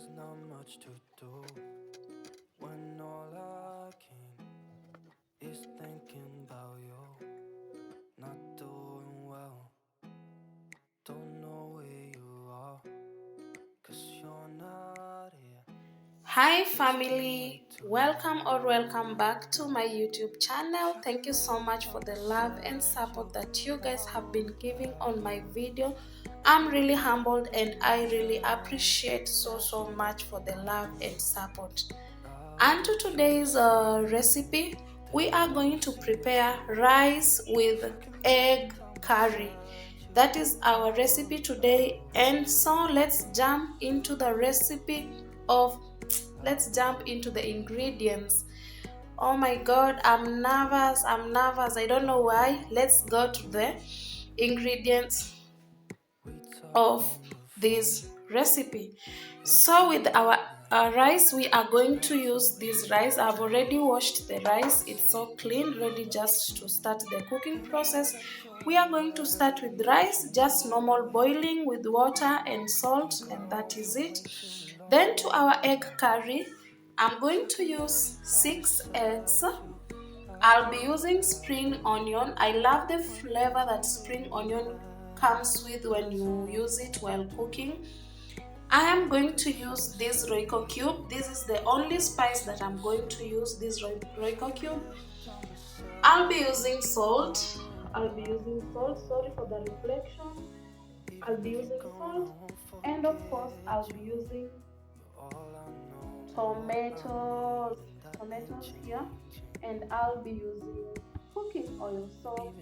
There's not much to do when all I can is thinking about you. Not doing well, don't know where you are, 'cause you're not here. Hi family, welcome back to my YouTube channel. Thank you so much for the love and support that you guys have been giving on my video. I'm really humbled and I really appreciate so much for the love and support. And to today's recipe, we are going to prepare rice with egg curry. That is our recipe today, and so let's jump into the ingredients. Oh my god, I'm nervous. I don't know why. Let's go to the ingredients of this recipe. So with our rice, we are going to use this rice. I've already washed the rice. It's so clean, ready just to start the cooking process. We are going to start with rice, just normal boiling with water and salt, and that is it. Then to our egg curry, I'm going to use 6 eggs. I'll be using spring onion. I love the flavor that spring onion comes with when you use it while cooking. I am going to use this Royco cube. This is the only spice that I'm going to use, this Royco cube. I'll be using salt. Sorry for the reflection. I'll be using salt. And of course, I'll be using tomatoes here, and I'll be using cooking oil. So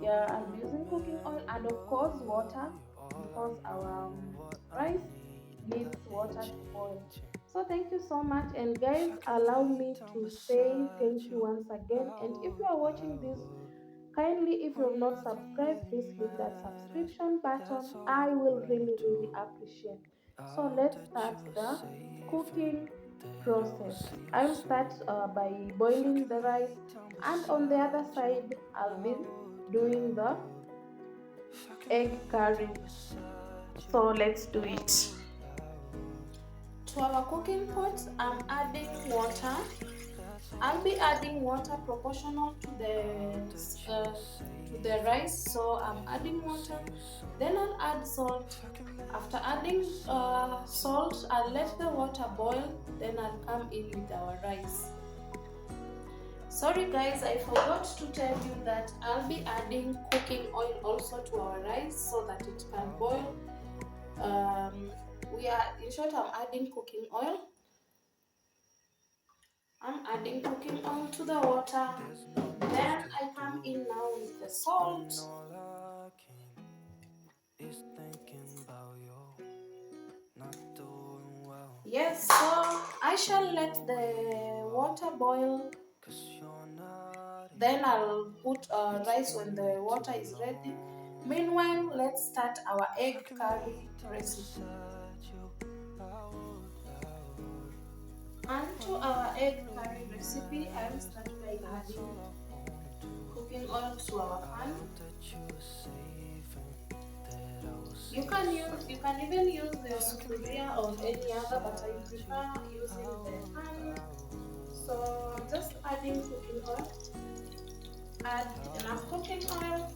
yeah, I'll be using cooking oil and of course water, because our rice needs water to boil. So thank you so much, and guys, allow me to say thank you once again. And if you are watching this, kindly, if you have not subscribed, please hit that subscription button. I will really appreciate. So let's start the cooking process. I will start by boiling the rice, and on the other side I'll be doing the egg curry. So let's do it. To our cooking pot, I'm adding water. I'll be adding water proportional to the rice, so I'm adding water. Then I'll add salt. After adding salt, I'll let the water boil. Then I'll come in with our rice. Sorry guys, I forgot to tell you that I'll be adding cooking oil also to our rice so that it can boil. I'm adding cooking oil. I'm adding cooking oil to the water. Then I come in now with the salt. Yes, so I shall let the water boil. Then I'll put rice when the water is ready. Meanwhile, let's start our egg curry recipe. And to our egg curry recipe, I will start by adding cooking oil to our pan. You can even use the sufuria or any other, but I prefer using the pan. So I'm just adding cooking oil. Add enough cooking oil.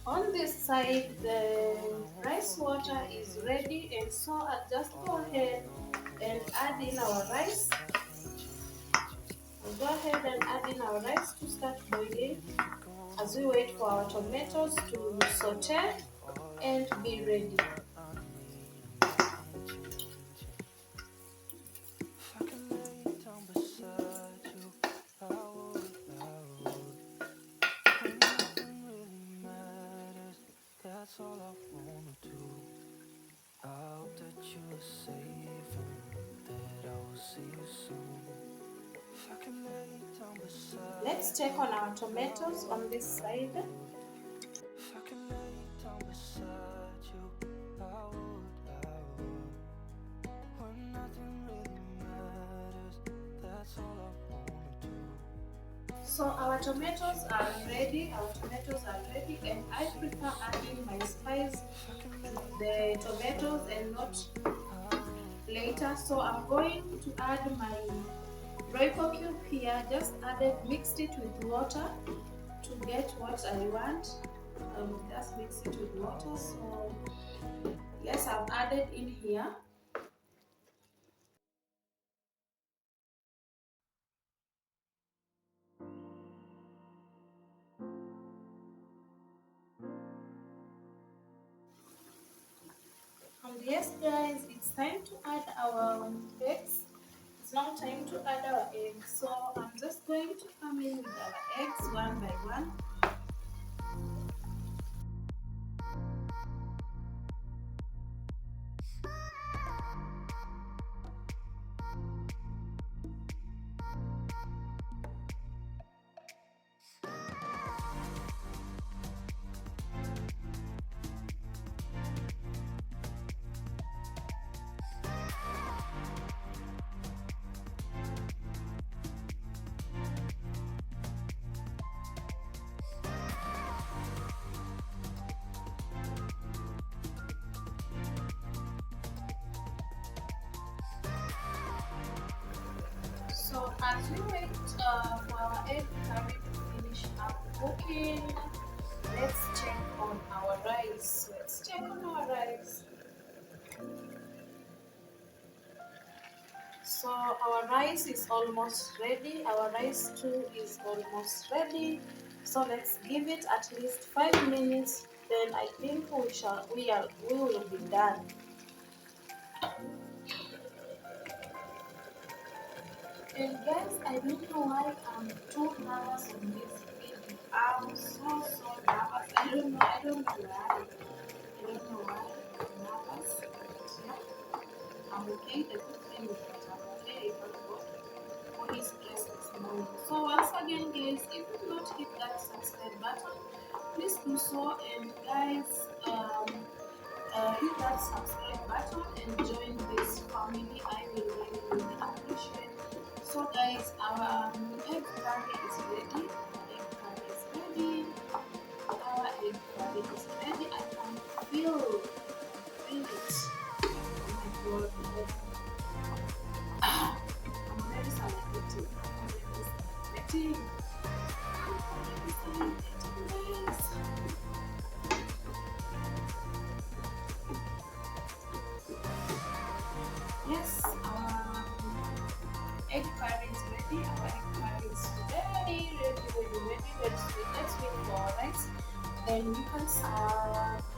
On this side, the rice water is ready, and so I'll just go ahead and add in our rice. I'll go ahead and add in our rice to start boiling. as we wait for our tomatoes to saute and be ready. That's all I wanna do. I hope that you're safe and that I will see you soon. If I can lay down beside. Let's check on our tomatoes on this side. If I can lay down beside you, I would. When nothing really matters, that's all I wanna do. So our tomatoes are ready. And I prefer adding my spice to the tomatoes and not later. So I'm going to add my Royco cube here. Just mixed it with water to get what I want. Just mix it with water. So yes, I've added in here. And yes guys, it's time to add our eggs. It's now time to add our eggs. So I'm just going to come in with our eggs one by one. So as we wait for our egg curry to finish up cooking, let's check on our rice. So our rice is almost ready. Our rice too is almost ready. So let's give it at least 5 minutes. Then I think we will be done. And guys, I don't know why I'm too nervous on this video. I'm so nervous. I don't know why. I'm nervous. Yeah. I'm okay. The good thing is that I'm okay. For his stress this morning. So once again guys, if you do not hit that subscribe button, please do so, and guys hit that subscribe button and join this family. I will really appreciate. So guys, our egg curry is ready. Our egg curry is ready. I can feel it. Oh my god. I'm already celebrating. Yes, our egg curry is ready. Let's wait for our rice. Then we can serve.